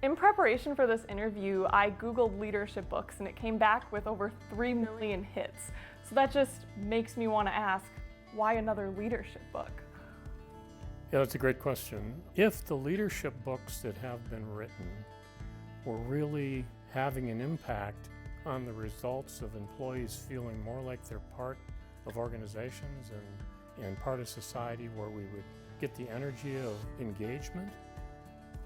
In preparation for this interview, I Googled leadership books and it came back with over 3 million hits. So that just makes me want to ask, why another leadership book? Yeah, that's a great question. If the leadership books that have been written were really having an impact on the results of employees feeling more like they're part of organizations and part of society where we would get the energy of engagement,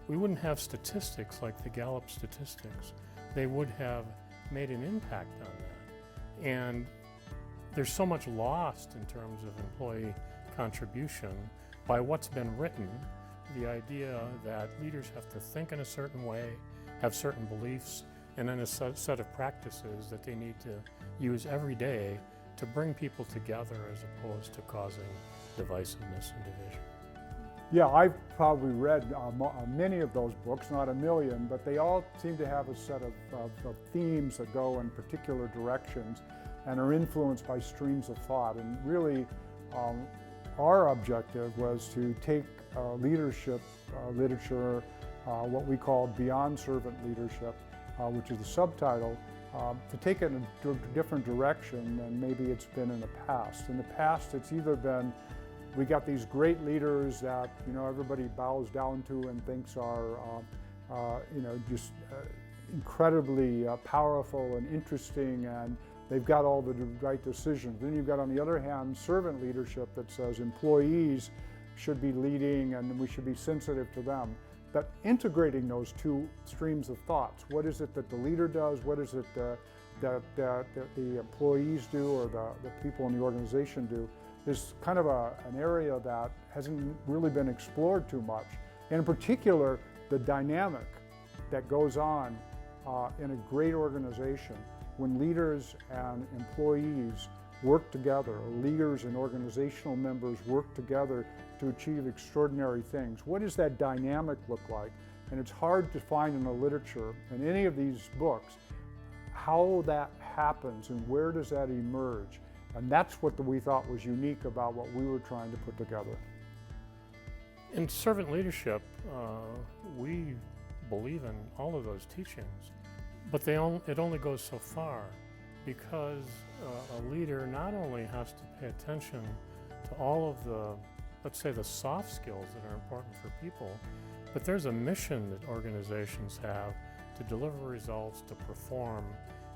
we wouldn't have statistics like the Gallup statistics. They would have made an impact on that. And there's so much lost in terms of employee contribution by what's been written. The idea that leaders have to think in a certain way, have certain beliefs, and then a set of practices that they need to use every day to bring people together as opposed to causing divisiveness and division. Yeah, I've probably read many of those books, not a million, but they all seem to have a set of themes that go in particular directions and are influenced by streams of thought. And really, our objective was to take leadership literature, what we call Beyond Servant Leadership, which is the subtitle, to take it in a different direction than maybe it's been in the past. In the past, it's either been we got these great leaders that everybody bows down to and thinks are just incredibly powerful and interesting, and they've got all the right decisions. Then you've got, on the other hand, servant leadership that says employees should be leading and we should be sensitive to them. But integrating those two streams of thoughts, what is it that the leader does, what is it that the employees do or the people in the organization do, is kind of an area that hasn't really been explored too much. And in particular, the dynamic that goes on in a great organization when leaders and employees work together, or leaders and organizational members work together to achieve extraordinary things. What does that dynamic look like? And it's hard to find in the literature, in any of these books, how that happens and where does that emerge. And that's what we thought was unique about what we were trying to put together. In servant leadership, we believe in all of those teachings, but it only goes so far, because a leader not only has to pay attention to all of the, let's say, the soft skills that are important for people, but there's a mission that organizations have to deliver results, to perform,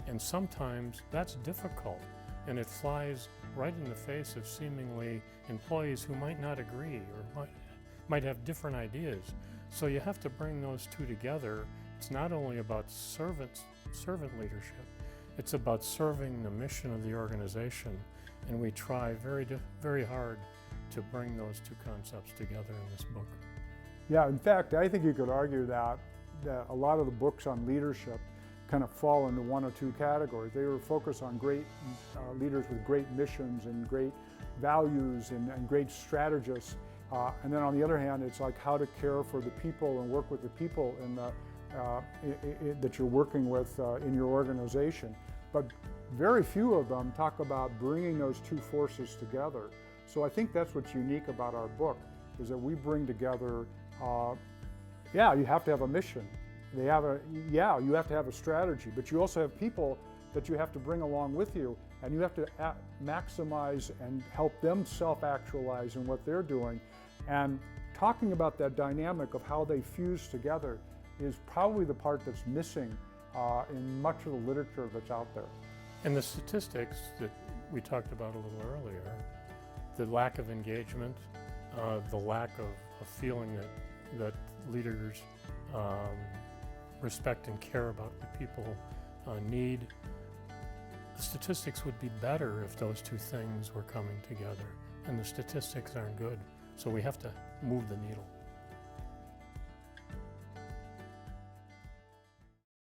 and sometimes that's difficult. And it flies right in the face of seemingly employees who might not agree or might have different ideas. So you have to bring those two together. It's not only about servant leadership, it's about serving the mission of the organization. And we try very hard to bring those two concepts together in this book. Yeah, in fact, I think you could argue that a lot of the books on leadership kind of fall into one or two categories. They were focused on great leaders with great missions and great values and great strategists. And then on the other hand, it's like how to care for the people and work with the people that you're working with in your organization. But very few of them talk about bringing those two forces together. So I think that's what's unique about our book, is that we bring together, you have to have a mission. You have to have a strategy, but you also have people that you have to bring along with you, and you have to maximize and help them self-actualize in what they're doing. And talking about that dynamic of how they fuse together is probably the part that's missing in much of the literature that's out there. And the statistics that we talked about a little earlier, the lack of engagement, the lack of a feeling that leaders respect and care about what people need. The statistics would be better if those two things were coming together, and the statistics aren't good, so we have to move the needle.